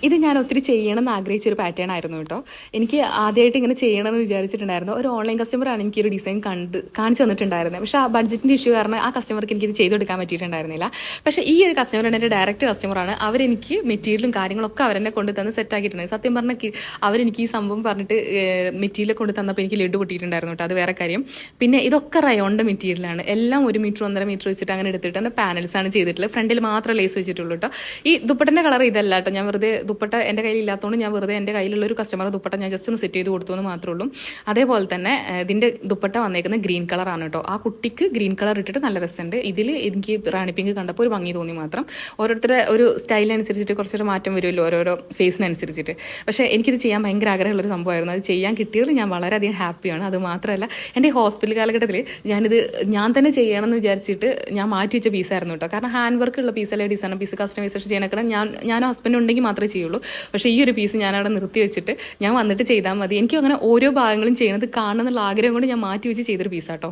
ഇത് ഞാൻ ഒത്തിരി ചെയ്യണമെന്ന് ആഗ്രഹിച്ചൊരു പാറ്റേൺ ആയിരുന്നു കേട്ടോ. എനിക്ക് ആദ്യമായിട്ട് ഇങ്ങനെ ചെയ്യണമെന്ന് വിചാരിച്ചിട്ടുണ്ടായിരുന്നു. ഒരു ഓൺലൈൻ കസ്റ്റമറാണ് എനിക്കൊരു ഡിസൈൻ കാണിച്ചു തന്നിട്ടുണ്ടായിരുന്നത്. പക്ഷേ ആ ബഡ്ജറ്റിൻ്റെ ഇഷ്യൂ കാരണം ആ കസ്റ്റമർക്ക് എനിക്കിത് ചെയ്തെടുക്കാൻ പറ്റിയിട്ടുണ്ടായിരുന്നില്ല. പക്ഷേ ഈ ഒരു കസ്റ്റമർ എൻ്റെ ഡയറക്റ്റ് കസ്റ്റമറാണ്. അവരെനിക്ക് മെറ്റീരിയലും കാര്യങ്ങളൊക്കെ അവരെന്നെ കൊണ്ട് തന്ന് സെറ്റാക്കിയിട്ടുണ്ട്. സത്യം പറഞ്ഞാൽ അവരെനിക്ക് ഈ സംഭവം പറഞ്ഞിട്ട് മെറ്റീരിയൽ കൊണ്ട് തന്നപ്പോൾ എനിക്ക് ലഡു പൊട്ടിയിട്ടുണ്ടായിരുന്നു കേട്ടോ. അത് വേറെ കാര്യം. പിന്നെ ഇതൊക്കെ റയോണിൻ്റെ മെറ്റീരിയലാണ്. എല്ലാം 1 മീറ്റർ 1.5 മീറ്റർ വെച്ചിട്ട് അങ്ങനെ എടുത്തിട്ടാണ് പാനൽസാണ് ചെയ്തിട്ടുള്ളത്. ഫ്രണ്ടിൽ മാത്രം ലേസ് വെച്ചിട്ടുള്ളൂ കേട്ടോ. ഈ ദുപ്പട്ടൻ്റെ കളർ ഇതല്ല കേട്ടോ. ഞാൻ വെറുതെ ദുപ്പട്ട എൻ്റെ കയ്യിൽ ഇല്ലാത്തതുകൊണ്ട് ഞാൻ വെറുതെ എൻ്റെ കയ്യിലുള്ള ഒരു കസ്റ്റമർ ദുപ്പട്ട ഞാൻ ജസ്റ്റ് ഒന്ന് സെറ്റ് ചെയ്ത് കൊടുത്തു എന്ന് മാത്രമേ ഉള്ളൂ. അതേപോലെ തന്നെ ഇതിൻ്റെ ദുപ്പട്ട വന്നേക്കുന്നത് ഗ്രീൻ കളറാണ് കേട്ടോ. ആ കുട്ടിക്ക് ഗ്രീൻ കളർ ഇട്ടിട്ട് നല്ല രസമുണ്ട്. ഇതിൽ എനിക്ക് റാണി പിങ്ക് കണ്ടപ്പോൾ ഒരു ഭംഗി തോന്നി മാത്രം. ഓരോരുത്തരുടെ ഒരു സ്റ്റൈലിനനുസരിച്ചിട്ട് കുറച്ചൊരു മാറ്റം വരുമല്ലോ ഓരോരോ ഫേസിനനുസരിച്ചിട്ട്. പക്ഷേ എനിക്കിത് ചെയ്യാൻ ഭയങ്കര ആഗ്രഹമുള്ളൊരു സംഭവമായിരുന്നു. അത് ചെയ്യാൻ കിട്ടിയതിൽ ഞാൻ വളരെയധികം ഹാപ്പിയാണ്. അത് മാത്രമല്ല എൻ്റെ ഹോസ്പിറ്റൽ കാലഘട്ടത്തിൽ ഞാൻ തന്നെ ചെയ്യണമെന്ന് വിചാരിച്ചിട്ട് ഞാൻ മാറ്റി വെച്ച പീസായിരുന്നു കേട്ടോ. കാരണം ഹാൻഡ് വർക്ക് ഉള്ള പീസല്ലേ, ഡിസൈനർ പീസ് കസ്റ്റമൈസേഷൻ ചെയ്യണൊക്കെ ഞാനും ഹസ്ബൻഡ് ഉണ്ടെങ്കിൽ മാത്രമേ ചെയ്യുള്ളൂ. പക്ഷേ ഈ ഒരു പീസ് ഞാൻ അവിടെ നിർത്തി വെച്ചിട്ട് ഞാൻ വന്നിട്ട് ചെയ്താൽ മതി. എനിക്കും അങ്ങനെ ഓരോ ഭാഗങ്ങളും ചെയ്യുന്നത് കാണണമെന്നുള്ള ആഗ്രഹം കൊണ്ട് ഞാൻ മാറ്റി വെച്ച് ചെയ്തൊരു പീസാട്ടോ.